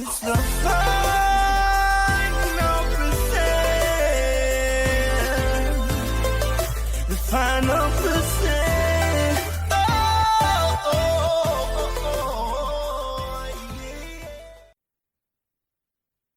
It's the final percent. The final percent. Yeah.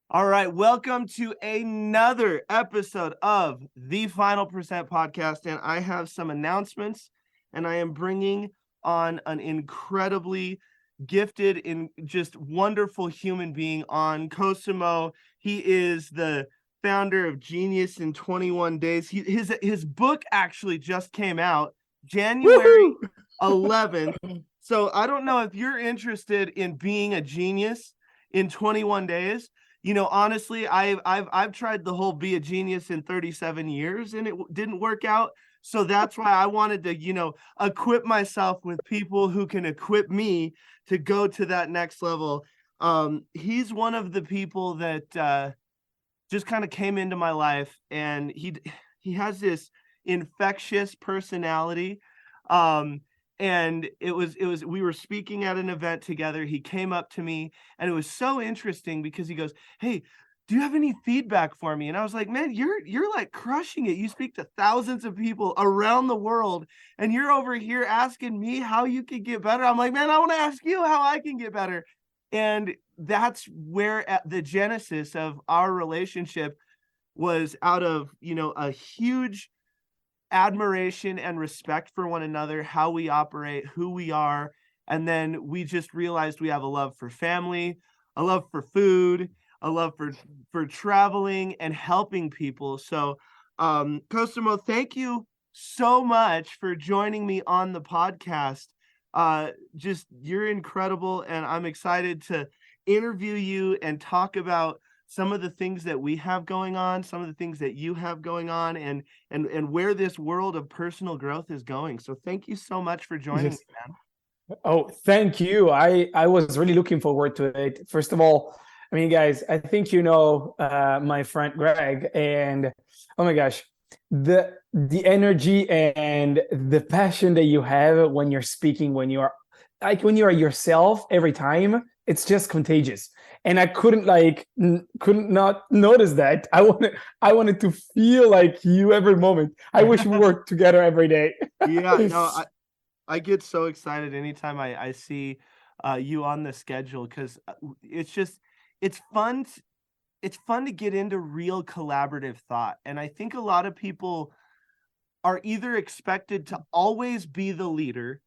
All right, welcome to another episode of the Final Percent Podcast, and I have some announcements, and I am bringing on an incredibly gifted and just wonderful human being on, Cosimo. He is the founder of Genius in 21 Days. His book actually just came out January 11th. So I don't know if you're interested in being a genius in 21 days. You know, honestly, I've tried the whole be a genius in 37 years and it didn't work out. So that's why I wanted to, equip myself with people who can equip me to go to that next level. He's one of the people that just kind of came into my life, and he has this infectious personality. And it was we were speaking at an event together. He came up to me, and it was so interesting because he goes, "Hey, do you have any feedback for me?" And I was like, "Man, you're like crushing it. You speak to thousands of people around the world, and you're over here asking me how you can get better." I'm like, "Man, I want to ask you how I can get better." And that's where at the genesis of our relationship was out of, a huge admiration and respect for one another, how we operate, who we are. And then we just realized we have a love for family, a love for food, a love for traveling and helping people. So Cosimo, thank you so much for joining me on the podcast. Just you're incredible, and I'm excited to interview you and talk about some of the things that we have going on, some of the things that you have going on, and where this world of personal growth is going. So thank you so much for joining me, man. Oh, thank you. I was really looking forward to it. First of all, I mean, guys, I think my friend Greg, and oh my gosh, the energy and the passion that you have when you're speaking, when you are yourself every time, it's just contagious. And I couldn't not notice that. I wanted to feel like you every moment. I wish we worked together every day. Yeah, no, I get so excited anytime I see you on the schedule, because it's fun to get into real collaborative thought. And I think a lot of people are either expected to always be the leader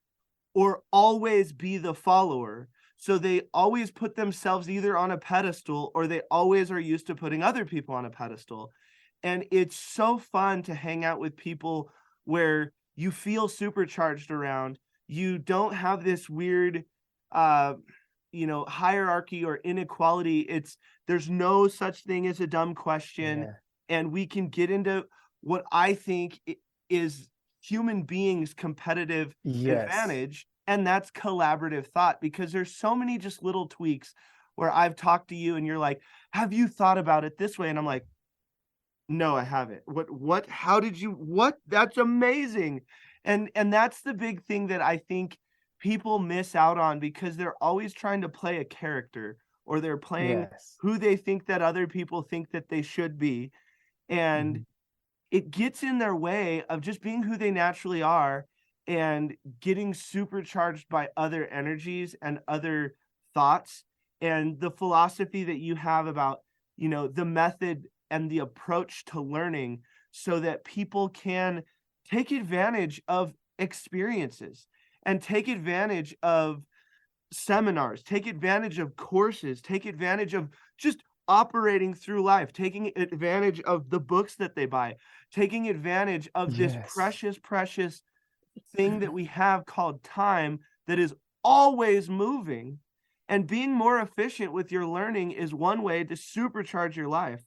or always be the follower. So they always put themselves either on a pedestal, or they always are used to putting other people on a pedestal. And it's so fun to hang out with people where you feel supercharged around. You don't have this weird, hierarchy or inequality. There's no such thing as a dumb question. Yeah. And we can get into what I think is human beings' competitive advantage. And that's collaborative thought, because there's so many just little tweaks where I've talked to you and you're like, "Have you thought about it this way?" And I'm like, "No, I haven't." What, how did you, what? That's amazing. And that's the big thing that I think people miss out on, because they're always trying to play a character, or they're playing who they think that other people think that they should be. And it gets in their way of just being who they naturally are and getting supercharged by other energies and other thoughts. And the philosophy that you have about, the method and the approach to learning, so that people can take advantage of experiences and take advantage of seminars, take advantage of courses, take advantage of just operating through life, taking advantage of the books that they buy, taking advantage of this precious thing that we have called time, that is always moving. And being more efficient with your learning is one way to supercharge your life.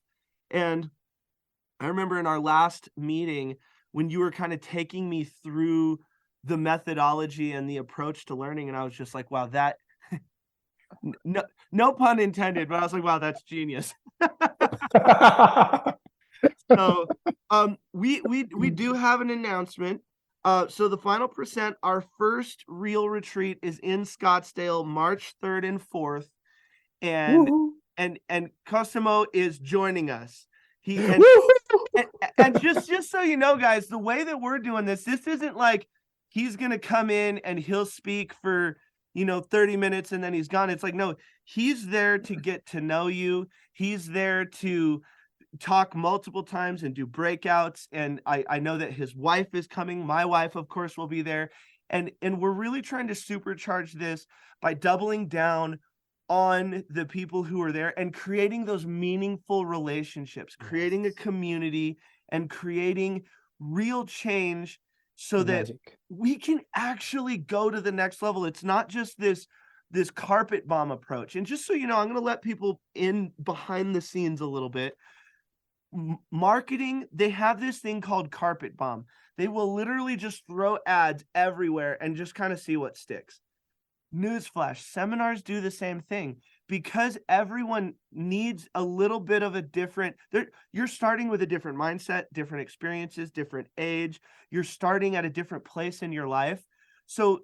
And I remember in our last meeting, when you were kind of taking me through the methodology and the approach to learning, and I was just like, wow, that no pun intended, but I was like, wow, that's genius. So we do have an announcement. So the Final Percent, our first real retreat, is in Scottsdale, March 3rd and 4th. And and Cosimo is joining us. And just so you know, guys, the way that we're doing this isn't like he's gonna come in and he'll speak for 30 minutes and then he's gone. It's like, no, he's there to get to know you. He's there to talk multiple times and do breakouts. And I know that his wife is coming. My wife, of course, will be there. And we're really trying to supercharge this by doubling down on the people who are there and creating those meaningful relationships, creating a community and creating real change so that we can actually go to the next level. It's not just this carpet bomb approach. And just so you know, I'm going to let people in behind the scenes a little bit. Marketing, they have this thing called carpet bomb. They will literally just throw ads everywhere and just kind of see what sticks. Newsflash, seminars do the same thing because everyone needs a little bit of a different, you're starting with a different mindset, different experiences, different age. You're starting at a different place in your life. So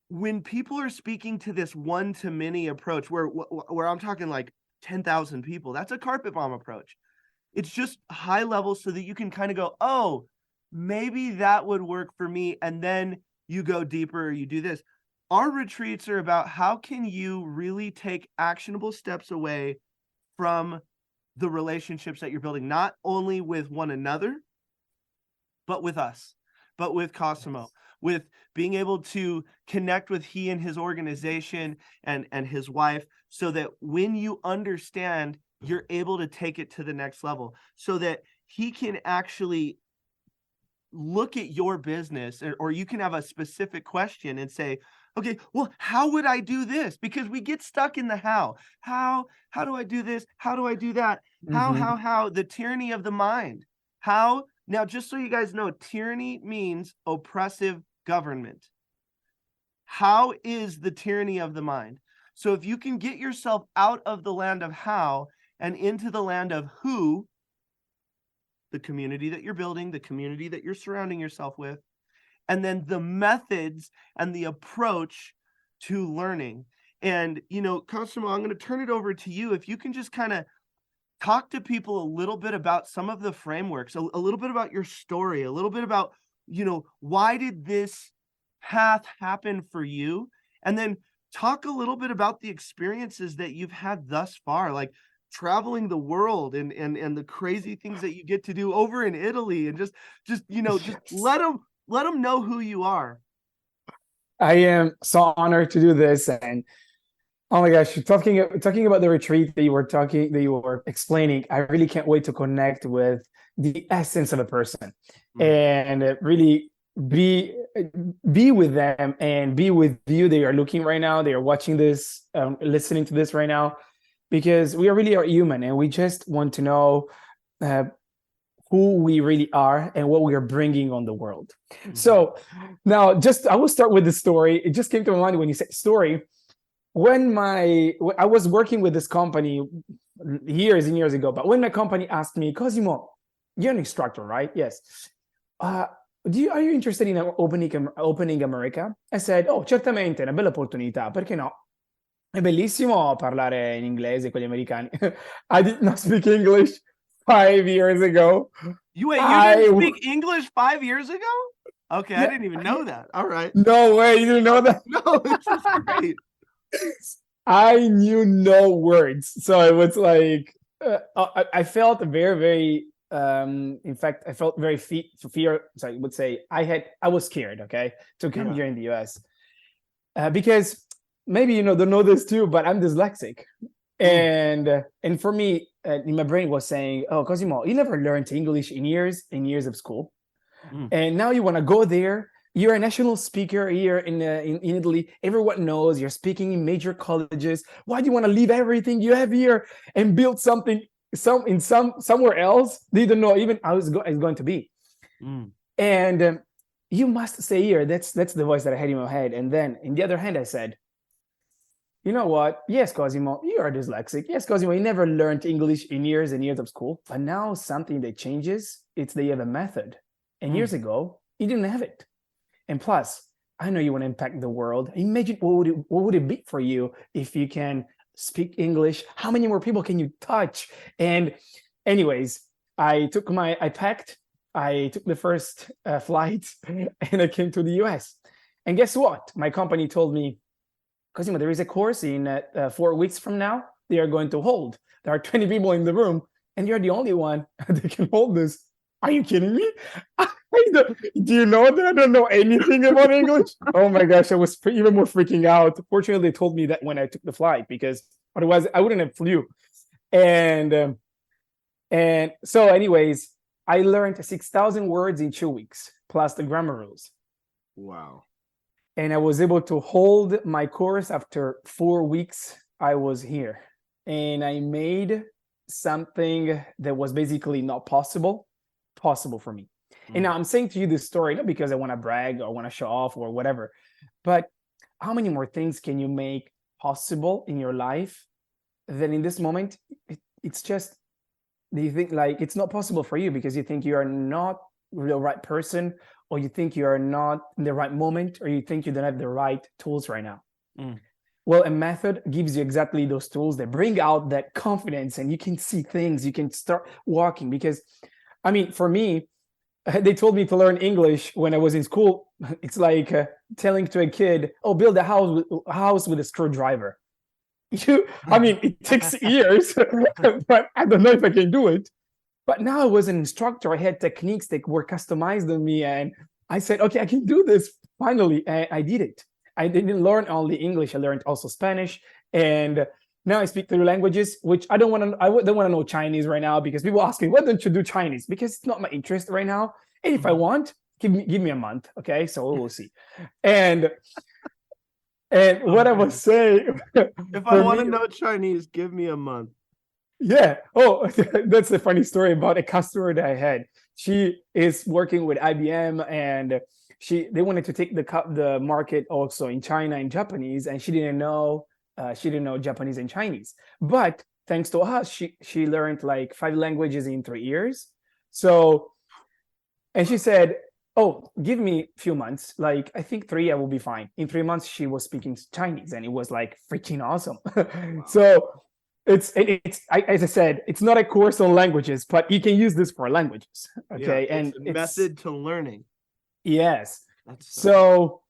when people are speaking to this one-to-many approach where I'm talking like 10,000 people, that's a carpet bomb approach. It's just high level so that you can kind of go, oh, maybe that would work for me. And then you go deeper, or you do this. Our retreats are about how can you really take actionable steps away from the relationships that you're building, not only with one another, but with us, but with Cosimo, with being able to connect with he and his organization and his wife, so that when you understand, you're able to take it to the next level, so that he can actually look at your business, or you can have a specific question and say, okay, well, how would I do this? Because we get stuck in the how do I do this? How do I do that? How, the tyranny of the mind. How, now, just so you guys know, tyranny means oppressive government. How is the tyranny of the mind? So if you can get yourself out of the land of how and into the land of who, the community that you're building, the community that you're surrounding yourself with, and then the methods and the approach to learning. And, Cosimo, I'm going to turn it over to you. If you can just kind of talk to people a little bit about some of the frameworks, a little bit about your story, a little bit about, why did this path happen for you? And then talk a little bit about the experiences that you've had thus far, like traveling the world and the crazy things that you get to do over in Italy, and just let them know who you are. I am so honored to do this, and oh my gosh, talking about the retreat that you were explaining, I really can't wait to connect with the essence of a person and really be with them and be with you. They are looking right now, they are watching this, listening to this right now, because we really are human and we just want to know who we really are and what we are bringing on the world. So now I will start with the story. It just came to my mind when you said story. When I was working with this company years and years ago, but when my company asked me, Cosimo, you're an instructor, right? Yes. Are you interested in opening America? I said, oh, certamente, una bella opportunità, perché no? È bellissimo parlare in inglese con gli americani. I did not speak English 5 years ago. You didn't speak English 5 years ago? Okay, yeah, I didn't even know that. All right. No way, you didn't know that? No, this is great. I knew no words. So it was like, I felt very, very, in fact, I felt very fear. So I would say I was scared, okay, to come here in the US. Because maybe, don't know this too, but I'm dyslexic. And for me, my brain was saying, oh, Cosimo, you never learned English in years and years of school. And now you want to go there. You're a national speaker here in Italy. Everyone knows you're speaking in major colleges. Why do you want to leave everything you have here and build something somewhere else? They don't know even how it's going to be. And you must stay here. That's the voice that I had in my head. And then, on the other hand, I said, you know what? Yes, Cosimo, you are dyslexic. Yes, Cosimo, you never learned English in years and years of school. But now something that changes, it's that you have a method. And years ago, you didn't have it. And plus, I know you want to impact the world. Imagine what would it be for you if you can speak English? How many more people can you touch? And anyways, I packed, I took the first flight and I came to the US. And guess what? My company told me, Cosimo, there is a course in 4 weeks from now. They are going to hold. There are 20 people in the room and you're the only one that can hold this. Are you kidding me? Do you know that I don't know anything about English? Oh my gosh, I was even more freaking out. Fortunately, they told me that when I took the flight, because otherwise I wouldn't have flew. And so anyways, I learned 6,000 words in 2 weeks, plus the grammar rules. Wow. And I was able to hold my course after 4 weeks. I was here and I made something that was basically not possible for me. And now I'm saying to you this story, not because I want to brag or want to show off or whatever, but how many more things can you make possible in your life that in this moment, it's just, do you think like it's not possible for you because you think you are not the right person, or you think you are not in the right moment, or you think you don't have the right tools right now? Well, a method gives you exactly those tools that bring out that confidence, and you can see things, you can start walking. Because I mean, for me, they told me to learn English when I was in school. It's like telling to a kid, "Oh, build a house with a screwdriver." I mean, it takes years, but I don't know if I can do it. But now I was an instructor. I had techniques that were customized on me, and I said, "Okay, I can do this." Finally, I did it. I didn't learn only English. I learned also Spanish, and now I speak 3 languages, which I don't want to know Chinese right now, because people ask me, why don't you do Chinese? Because it's not my interest right now. And if I want, give me a month. Okay. So we'll see. And what I was saying, if I want to know Chinese, give me a month. Yeah. Oh, that's a funny story about a customer that I had. She is working with IBM, and they wanted to take the market also in China and Japanese, and she didn't know Japanese and Chinese. But thanks to us, she learned like 5 languages in 3 years. So, and she said, "Oh, give me a few months. Like I think 3, I will be fine." In 3 months, she was speaking Chinese, and it was like freaking awesome. Wow. So it's as I said, it's not a course on languages, but you can use this for languages. Okay, yeah, and it's a method to learning. Yes. So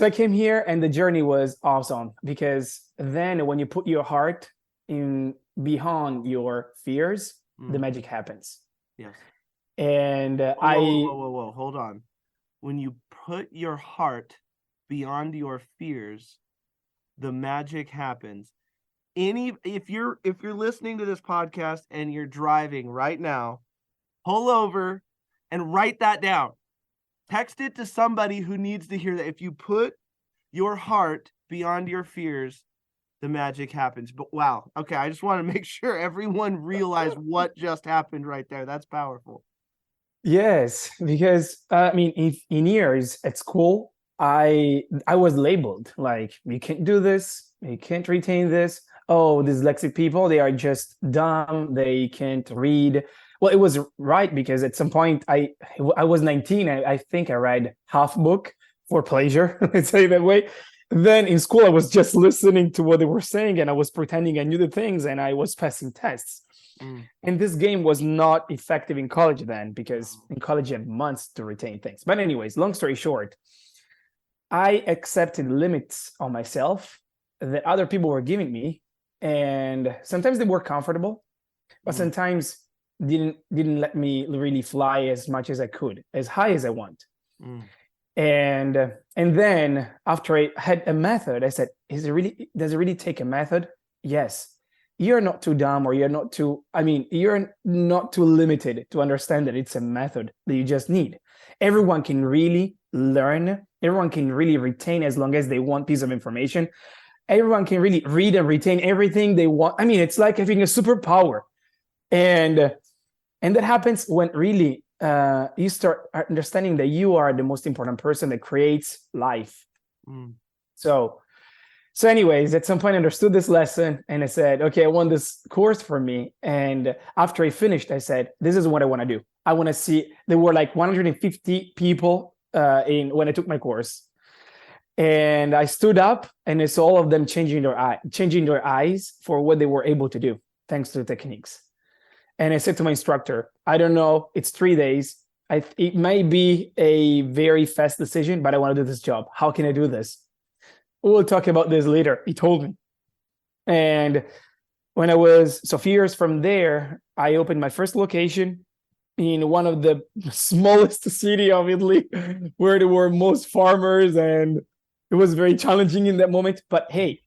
I came here, and the journey was awesome, because then when you put your heart in beyond your fears, the magic happens. Yes. And whoa, hold on. When you put your heart beyond your fears, the magic happens. If you're listening to this podcast and you're driving right now, pull over and write that down. Text it to somebody who needs to hear that. If you put your heart beyond your fears, the magic happens. But wow. Okay, I just want to make sure everyone realized what just happened right there. That's powerful. Yes, because I mean, in years at school, I was labeled like, you can't do this, you can't retain this. Oh, dyslexic people, they are just dumb, they can't read. Well, it was right, because at some point I was 19. I think I read half book for pleasure, let's say that way. Then in school, I was just listening to what they were saying, and I was pretending I knew the things, and I was passing tests. And this game was not effective in college then, because in college you have months to retain things. But anyways, long story short, I accepted limits on myself that other people were giving me, and sometimes they were comfortable, but sometimes didn't let me really fly as much as I could, as high as I want. And then after I had a method, I said, does it really take a method? Yes. You're not too dumb, or you're not too limited to understand that it's a method that you just need. Everyone can really learn. Everyone can really retain, as long as they want piece of information. Everyone can really read and retain everything they want. I mean, it's like having a superpower. And that happens when really you start understanding that you are the most important person that creates life. So anyways, at some point I understood this lesson, and I said, okay, I want this course for me. And after I finished, I said, this is what I want to do. I want to see, there were like 150 people when I took my course. And I stood up, and it's all of them changing their eyes for what they were able to do, thanks to the techniques. And I said to my instructor, I don't know, it's 3 days. It may be a very fast decision, but I want to do this job. How can I do this? We'll talk about this later, he told me. And when I was, so a few years from there, I opened my first location in one of the smallest city of Italy, where there were most farmers, and it was very challenging in that moment. But hey,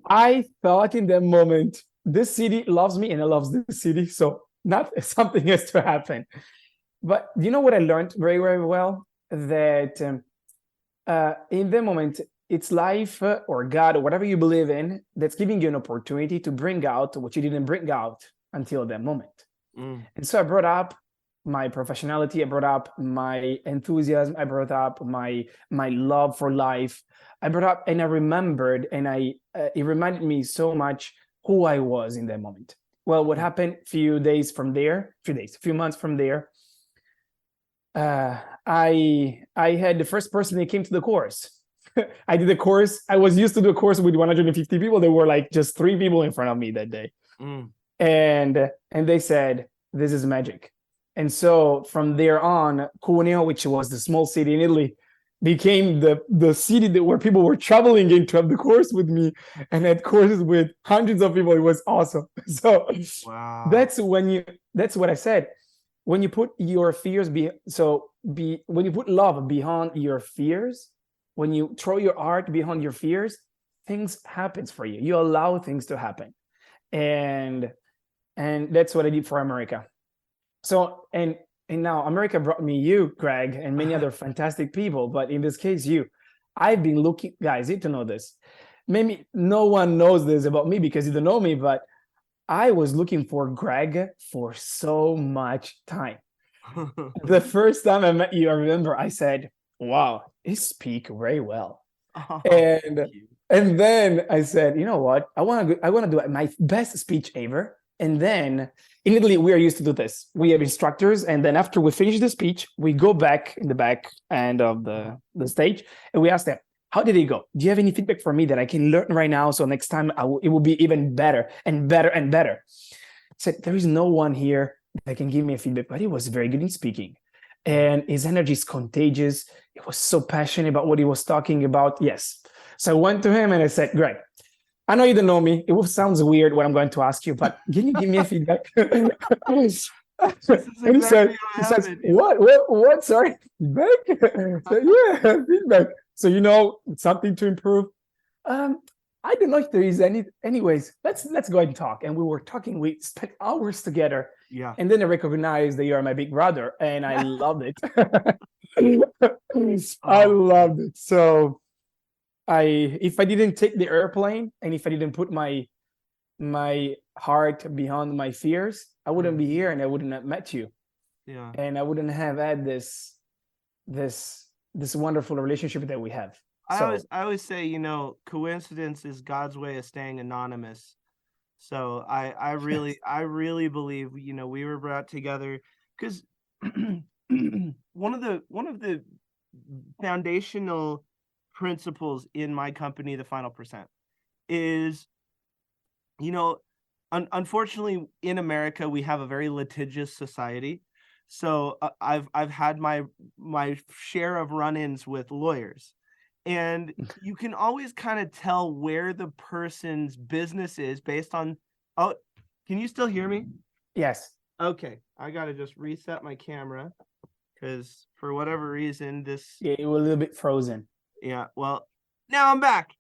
I thought in that moment, this city loves me and I love this city. So not something has to happen. But you know what I learned very, very well? That in the moment, it's life or God or whatever you believe in that's giving you an opportunity to bring out what you didn't bring out until that moment. And so I brought up my professionality, I brought up my enthusiasm, I brought up my love for life. I brought up, and I remembered, and it reminded me so much who I was in that moment. Well, what happened a few months from there, I had the first person that came to the course. I did the course. I was used to do a course with 150 people. There were like just 3 people in front of me that day. And they said, this is magic. And so from there on, Cuneo, which was the small city in Italy, became the city where people were traveling in to have the course with me, and had courses with hundreds of people. It was awesome. So wow. That's what I said. When you put your fears when you put love behind your fears, when you throw your heart behind your fears, things happens for you. You allow things to happen. And that's what I did for America. So, and now America brought me you, Greg, and many other fantastic people. But in this case, I've been looking, guys, you need to know this. Maybe no one knows this about me because you don't know me, but I was looking for Greg for so much time. The first time I met you, I remember I said, wow, he speaks very well. And then I said, you know what? I want to do my best speech ever. And then in Italy, we are used to do this. We have instructors. And then after we finish the speech, we go back in the back end of the stage and we ask them, how did it go? Do you have any feedback for me that I can learn right now? So next time it will be even better and better and better. I said, there is no one here that can give me a feedback, but he was very good in speaking. And his energy is contagious. He was so passionate about what he was talking about. Yes. So I went to him and I said, Greg, I know you don't know me. It sounds weird what I'm going to ask you, but can you give me a feedback? And he says, what? Sorry, feedback? Yeah, feedback. So, something to improve. I don't know if there is any. Anyways, let's go ahead and talk. And we were talking. We spent hours together. Yeah. And then I recognized that you are my big brother, and I loved it. I loved it. So, if I didn't take the airplane, and if I didn't put my heart behind my fears, I wouldn't be here, and I wouldn't have met you. Yeah. And I wouldn't have had this wonderful relationship that we have. I always say, coincidence is God's way of staying anonymous. So I really believe, we were brought together because one of the foundational principles in my company, the Final Percent, is, unfortunately in America, we have a very litigious society. So I've had my share of run-ins with lawyers. And you can always kind of tell where the person's business is based on, can you still hear me? Yes. Okay. I got to just reset my camera because for whatever reason, it was a little bit frozen. Yeah. Well, now I'm back.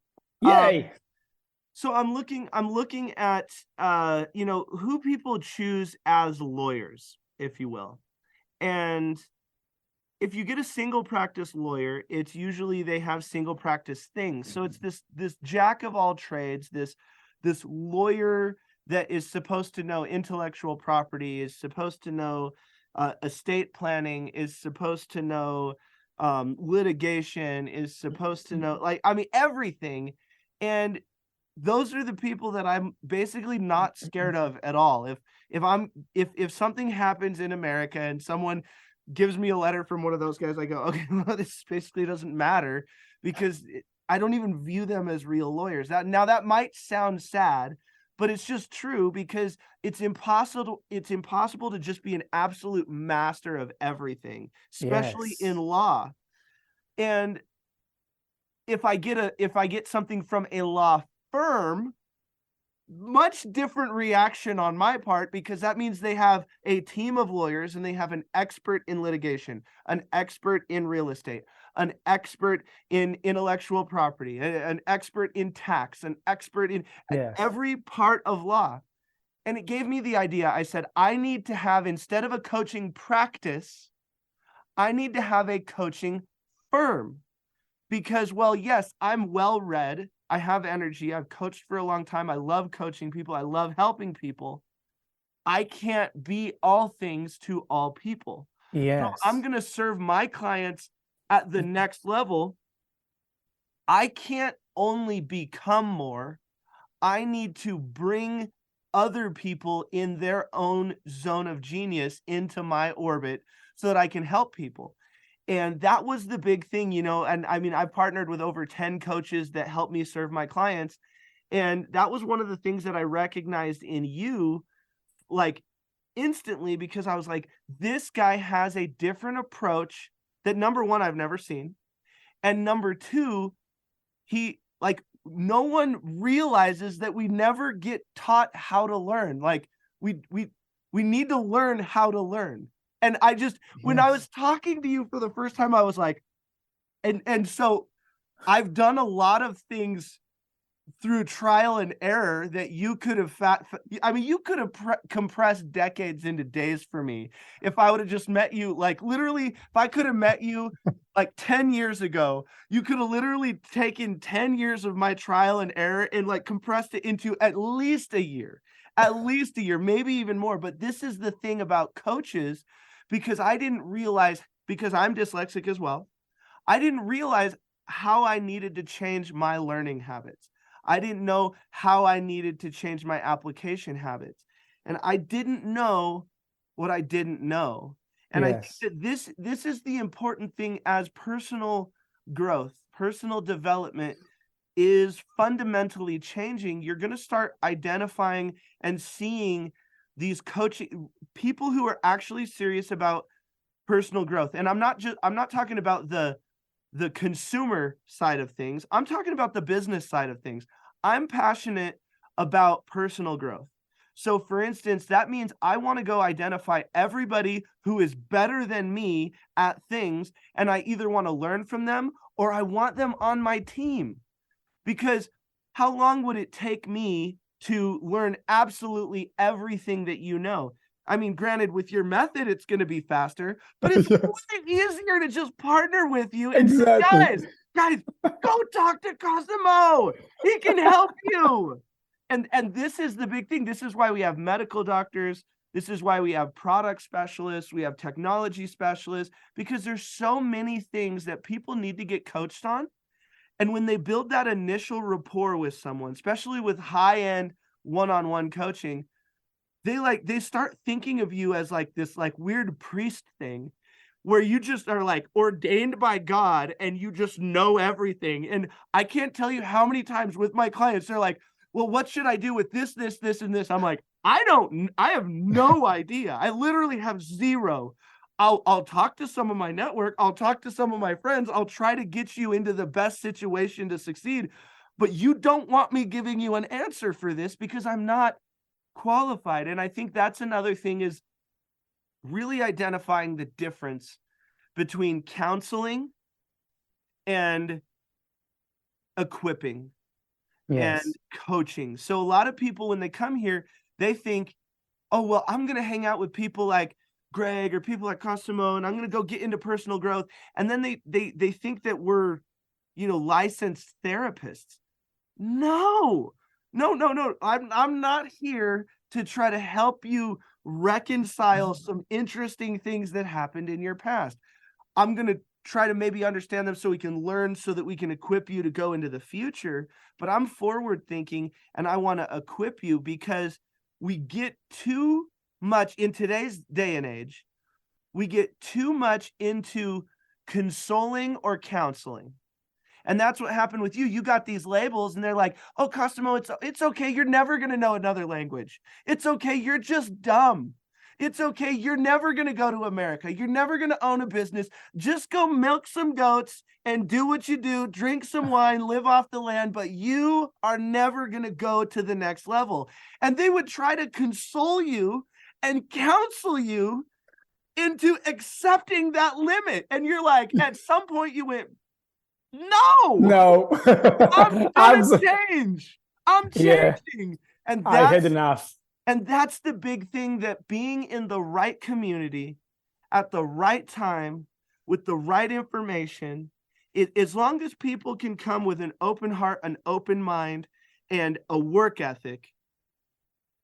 Yay. So I'm looking at, who people choose as lawyers, if you will. And if you get a single practice lawyer, it's usually they have single practice things. So it's this jack of all trades, this lawyer that is supposed to know intellectual property, is supposed to know estate planning, is supposed to know litigation, is supposed to know everything. And those are the people that I'm basically not scared of at all. If something happens in America and someone gives me a letter from one of those guys, I go, okay, well, this basically doesn't matter because I don't even view them as real lawyers. That might sound sad, but it's just true because it's impossible to just be an absolute master of everything, especially in law. And if I get something from a law firm, much different reaction on my part, because that means they have a team of lawyers and they have an expert in litigation, an expert in real estate, an expert in intellectual property, an expert in tax, an expert in every part of law. And it gave me the idea. I said, I need to have, instead of a coaching practice, I need to have a coaching firm. Because, well, yes, I'm well-read. I have energy. I've coached for a long time. I love coaching people. I love helping people. I can't be all things to all people. Yes. So I'm going to serve my clients at the next level. I can't only become more. I need to bring other people in their own zone of genius into my orbit so that I can help people. And that was the big thing, and I mean, I've partnered with over 10 coaches that help me serve my clients. And that was one of the things that I recognized in you, like instantly, because I was like, this guy has a different approach that, number one, I've never seen. And number two, no one realizes that we never get taught how to learn. Like we need to learn how to learn. And I just, when I was talking to you for the first time, I was like, and so I've done a lot of things through trial and error that you could have, you could have compressed decades into days for me. If I would have just met you, like literally, if I could have met you like 10 years ago, you could have literally taken 10 years of my trial and error and like compressed it into at least a year, maybe even more. But this is the thing about coaches, because I didn't realize, because I'm dyslexic as well, I didn't realize how I needed to change my learning habits. I didn't know how I needed to change my application habits. And I didn't know what I didn't know. And I think that this is the important thing as personal growth, personal development is fundamentally changing. You're going to start identifying and seeing these coaching people who are actually serious about personal growth. And I'm not talking about the consumer side of things. I'm talking about the business side of things. I'm passionate about personal growth. So for instance, that means I want to go identify everybody who is better than me at things. And I either want to learn from them or I want them on my team. Because how long would it take me to learn absolutely everything that you know? I mean, granted, with your method, it's going to be faster, but it's easier to just partner with you and say, guys, go talk to Cosimo. He can help you. And this is the big thing. This is why we have medical doctors. This is why we have product specialists. We have technology specialists, because there's so many things that people need to get coached on. And when they build that initial rapport with someone, especially with high-end one-on-one coaching, they start thinking of you as like this like weird priest thing where you just are like ordained by God and you just know everything. And I can't tell you how many times with my clients, they're like, well, what should I do with this, and this? I'm like, I have no idea. I literally have zero. I'll talk to some of my network. I'll talk to some of my friends. I'll try to get you into the best situation to succeed. But you don't want me giving you an answer for this because I'm not qualified. And I think that's another thing, is really identifying the difference between counseling and equipping and coaching. So a lot of people, when they come here, they think, oh, well, I'm going to hang out with people like Greg or people like Cosimo, and I'm going to go get into personal growth. And then they think that we're, licensed therapists. No. I'm not here to try to help you reconcile some interesting things that happened in your past. I'm going to try to maybe understand them so we can learn, so that we can equip you to go into the future. But I'm forward thinking, and I want to equip you, because we get too much in today's day and age. we get too much into consoling or counseling. And that's what happened with you. You got these labels and they're like, oh, Cosimo, it's okay. You're never going to know another language. It's okay. You're just dumb. It's okay. You're never going to go to America. You're never going to own a business. Just go milk some goats and do what you do, drink some wine, live off the land, but you are never going to go to the next level. And they would try to console you and counsel you into accepting that limit. And you're like, at some point you went, no, I'm gonna change. I'm changing. And I had enough. And that's the big thing, that being in the right community at the right time with the right information, as long as people can come with an open heart, an open mind, and a work ethic,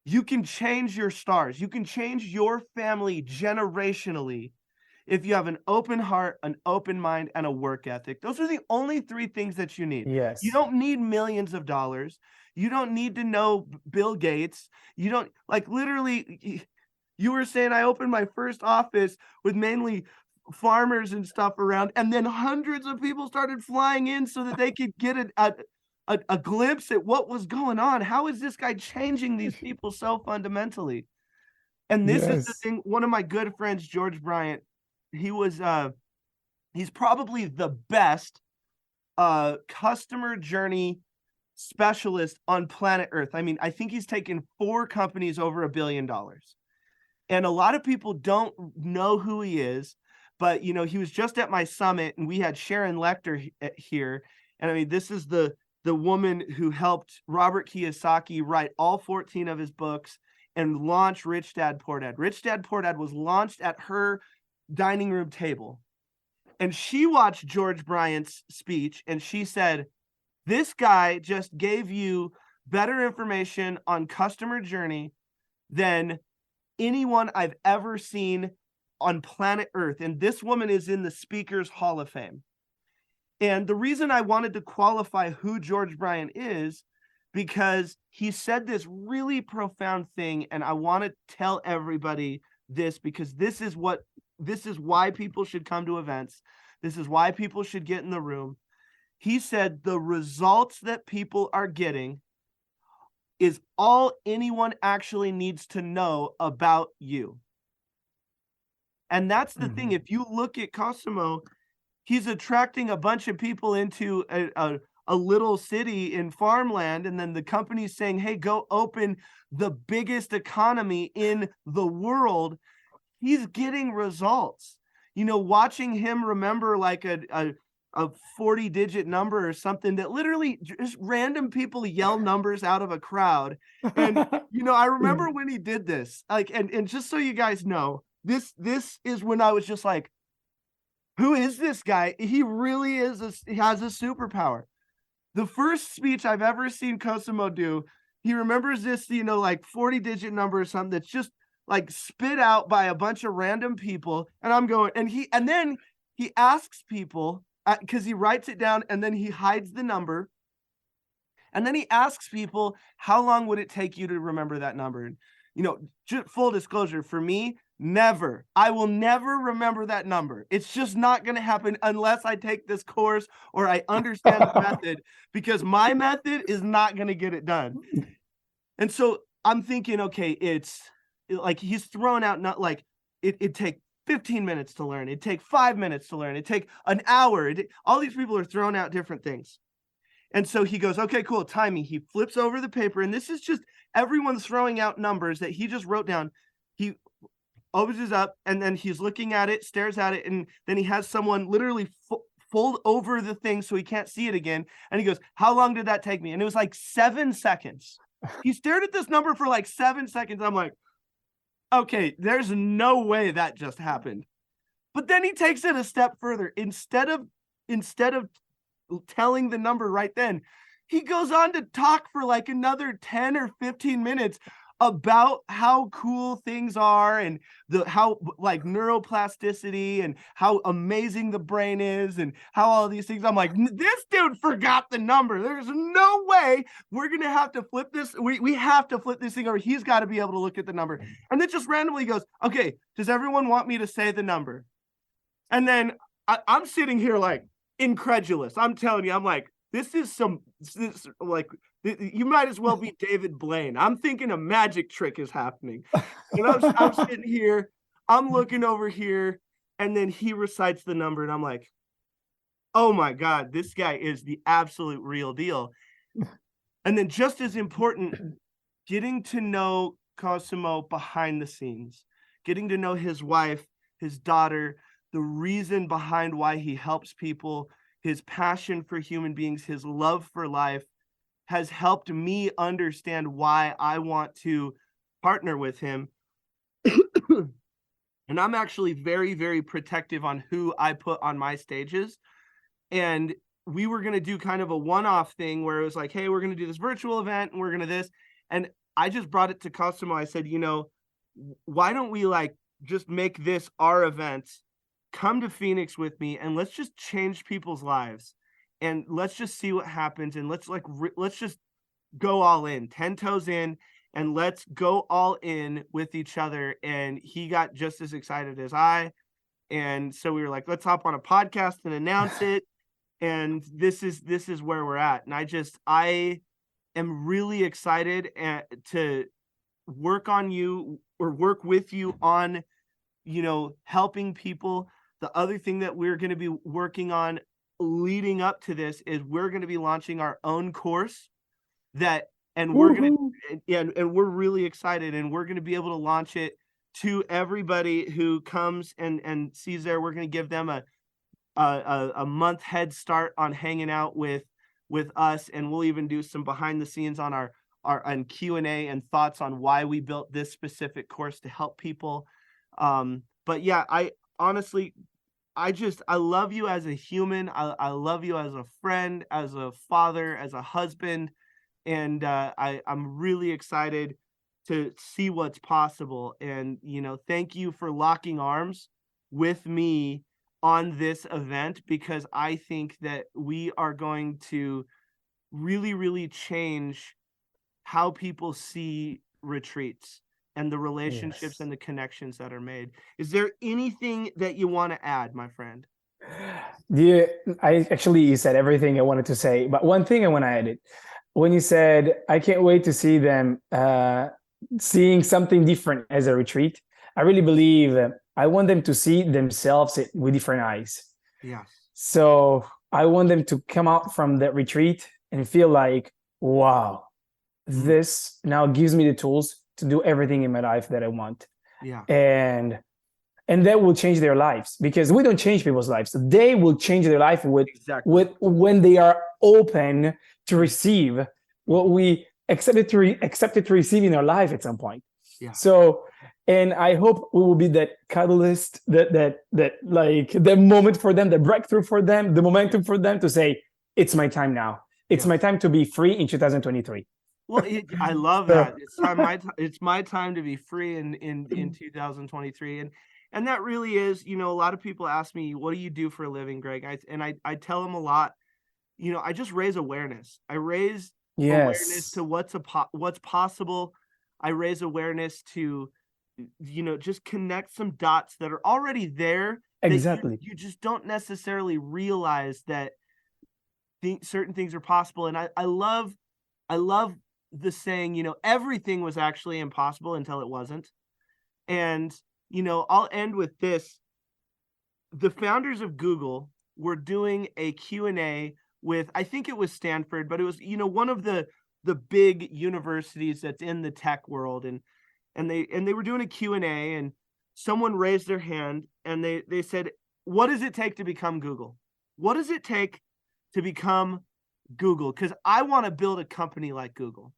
you can change your stars. You can change your family generationally if you have an open heart, an open mind, and a work ethic. Those are the only three things that you need. Yes. You don't need millions of dollars. You don't need to know Bill Gates. You don't, like, literally, you were saying I opened my first office with mainly farmers and stuff around, and then hundreds of people started flying in so that they could get a glimpse at what was going on. How is this guy changing these people so fundamentally? And this is the thing. One of my good friends, George Bryant, he's probably the best customer journey specialist on planet Earth. I mean, I think he's taken 4 companies over $1 billion. And a lot of people don't know who he is, but you know, he was just at my summit and we had Sharon Lechter here. And I mean, this is the woman who helped Robert Kiyosaki write all 14 of his books and launch Rich Dad Poor Dad. Rich Dad Poor Dad was launched at her dining room table. And she watched George Bryant's speech and she said, this guy just gave you better information on customer journey than anyone I've ever seen on planet Earth. And this woman is in the Speakers Hall of Fame. And the reason I wanted to qualify who George Bryant is, because he said this really profound thing. And I want to tell everybody this, because this is why people should come to events. This is why people should get in the room. He said the results that people are getting is all anyone actually needs to know about you. And that's the thing. If you look at Cosimo, he's attracting a bunch of people into a little city in farmland, and then the company's saying, hey, go open the biggest economy in the world. He's getting results. You know, watching him remember like a 40-digit number or something that literally just random people yell numbers out of a crowd. And, you know, I remember when he did this, like, and just so you guys know, this is when I was just like, who is this guy? He really he has a superpower. The first speech I've ever seen Cosimo do, he remembers this, you know, like 40-digit number or something that's just like spit out by a bunch of random people. And I'm going, and then he asks people, because he writes it down and then he hides the number. And then he asks people, how long would it take you to remember that number? And, you know, just full disclosure, for me, never. I will never remember that number. It's just not going to happen unless I take this course or I understand the method, because my method is not going to get it done. And so I'm thinking, okay, it's like he's throwing out, not like it'd take 15 minutes to learn. It'd take 5 minutes to learn. It'd take an hour. All these people are throwing out different things. And so he goes, okay, cool, timing. He flips over the paper, and this is just everyone's throwing out numbers that he just wrote down. He opens it up, and then he's looking at it, stares at it, and then he has someone literally fold over the thing so he can't see it again. And he goes, how long did that take me? And it was like 7 seconds. He stared at this number for like 7 seconds. I'm like, okay, there's no way that just happened. But then he takes it a step further. Instead of telling the number right then, he goes on to talk for like another 10 or 15 minutes about how cool things are and how like neuroplasticity and how amazing the brain is and how all these things. I'm like, this dude forgot the number. There's no way we're gonna have to flip this. We have to flip this thing over. He's got to be able to look at the number. And then just randomly goes, okay, does everyone want me to say the number? And then I'm sitting here like incredulous. I'm telling you, I'm like, this like, you might as well be David Blaine. I'm thinking a magic trick is happening. And I'm sitting here, I'm looking over here, and then he recites the number, and I'm like, oh my God, this guy is the absolute real deal. And then just as important, getting to know Cosimo behind the scenes, getting to know his wife, his daughter, the reason behind why he helps people, his passion for human beings, his love for life, has helped me understand why I want to partner with him. And I'm actually very, very protective on who I put on my stages. And we were going to do kind of a one-off thing where it was like, hey, we're going to do this virtual event and we're going to this. And I just brought it to Cosimo. I said, you know, why don't we like just make this our event? Come to Phoenix with me and let's just change people's lives. And let's just see what happens. And let's just go all in, 10 toes in, and let's go all in with each other. And he got just as excited as I. And so we were like, let's hop on a podcast and announce it. And this is where we're at. And I am really excited to work on you or work with you on, you know, helping people. The other thing that we're going to be working on leading up to this is we're going to be launching our own course and we're going to, and we're really excited, and we're going to be able to launch it to everybody who comes and sees there. We're going to give them a month head start on hanging out with us. And we'll even do some behind the scenes on our Q&A and thoughts on why we built this specific course to help people. But yeah, I honestly, I love you as a human. I love you as a friend, as a father, as a husband. And I'm really excited to see what's possible. And, you know, thank you for locking arms with me on this event, because I think that we are going to really, really change how people see retreats and the relationships and the connections that are made. Is there anything that you want to add, my friend? Yeah, you said everything I wanted to say, but one thing I want to add it. When you said, I can't wait to see them seeing something different as a retreat, I really believe I want them to see themselves with different eyes. Yeah. So I want them to come out from that retreat and feel like, wow, this now gives me the tools to do everything in my life that I want. Yeah. And that will change their lives, because we don't change people's lives. They will change their life with when they are open to receive what we accepted to receive in our life at some point. Yeah. So, and I hope we will be that catalyst, that like the moment for them, the breakthrough for them, the momentum for them to say, it's my time now. It's my time to be free in 2023. Well, I love that. It's my time to be free in 2023. And that really is, you know, a lot of people ask me, what do you do for a living, Greg? I tell them a lot, you know, I just raise awareness. I raise awareness to what's possible. I raise awareness to, you know, just connect some dots that are already there. Exactly. You just don't necessarily realize that certain things are possible. And I love the saying, you know, everything was actually impossible until it wasn't. And, you know, I'll end with this. The founders of Google were doing a Q&A with, I think it was Stanford, but it was, you know, one of the big universities that's in the tech world. And they were doing a Q&A, and someone raised their hand and they said, what does it take to become Google? What does it take to become Google? Because I want to build a company like Google.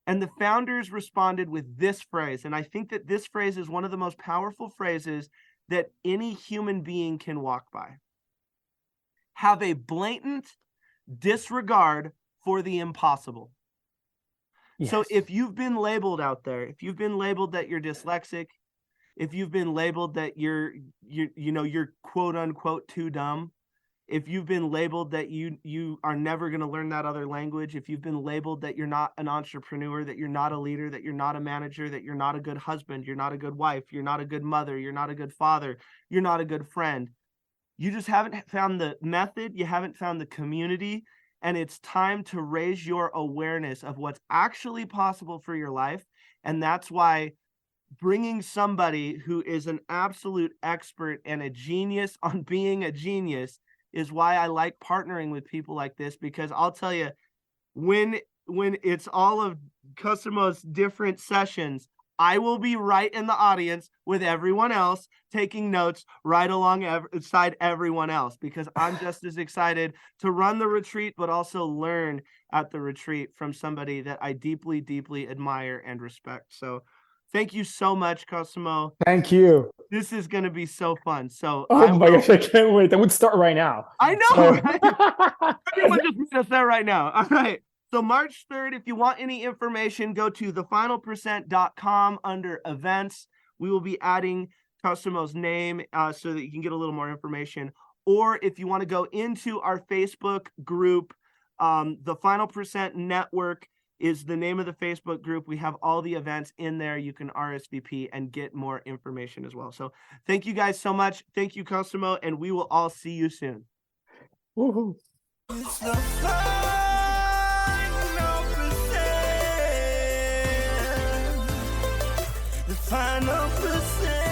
And the founders responded with this phrase. And I think that this phrase is one of the most powerful phrases that any human being can walk by. Have a blatant disregard for the impossible. So Yes. if you've been labeled out there, if you've been labeled that you're dyslexic, if you've been labeled that you're quote unquote too dumb, if you've been labeled that you are never going to learn that other language, if you've been labeled that you're not an entrepreneur, that you're not a leader, that you're not a manager, that you're not a good husband, you're not a good wife, you're not a good mother, you're not a good father, you're not a good friend, you just haven't found the method, you haven't found the community, and it's time to raise your awareness of what's actually possible for your life. And that's why bringing somebody who is an absolute expert and a genius on being a genius is why I like partnering with people like this, because I'll tell you, when it's all of Cosimo's different sessions, I will be right in the audience with everyone else, taking notes right alongside everyone else, because I'm just as excited to run the retreat, but also learn at the retreat from somebody that I deeply, deeply admire and respect. So thank you so much, Cosimo. Thank you. This is going to be so fun. So Oh my gosh, I can't wait. I would start right now. I know, So... right? Everyone just meet us there right now. All right. So March 3rd, if you want any information, go to thefinalpercent.com under events. We will be adding Cosimo's name so that you can get a little more information. Or if you want to go into our Facebook group, the Final Percent Network is the name of the Facebook group. We have all the events in there. You can RSVP and get more information as well. So thank you guys so much. Thank you, Cosimo, and we will all see you soon. Woohoo. It's the final percent. The final percent.